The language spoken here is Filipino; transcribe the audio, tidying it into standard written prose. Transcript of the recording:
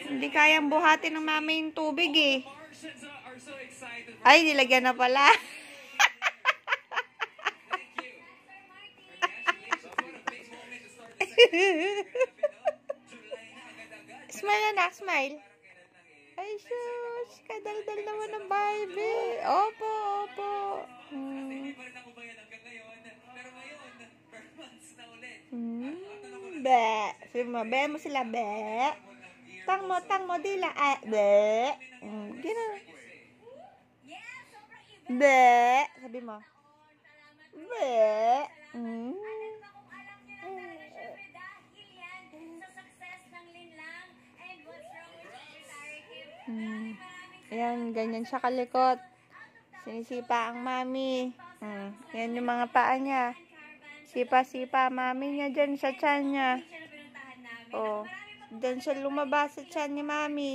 Hindi kayang buhatin ng mami yung tubig eh. Ay, nilagyan na pala. Smile anak, smile. Ay, shush. Kadaldal naman ng Barbie. Opo, opo. Be. Be mo sila, be. Tang mo, dila. Be. Gina. Be. Sabi mo. Be. Ayan, ganyan siya kalikot. Sinisipa ang mami. Ayan yung mga paa niya. Sipa-sipa mami niya dyan sa tiyan niya. Oh, dyan siya lumabas sa tiyan ni mami.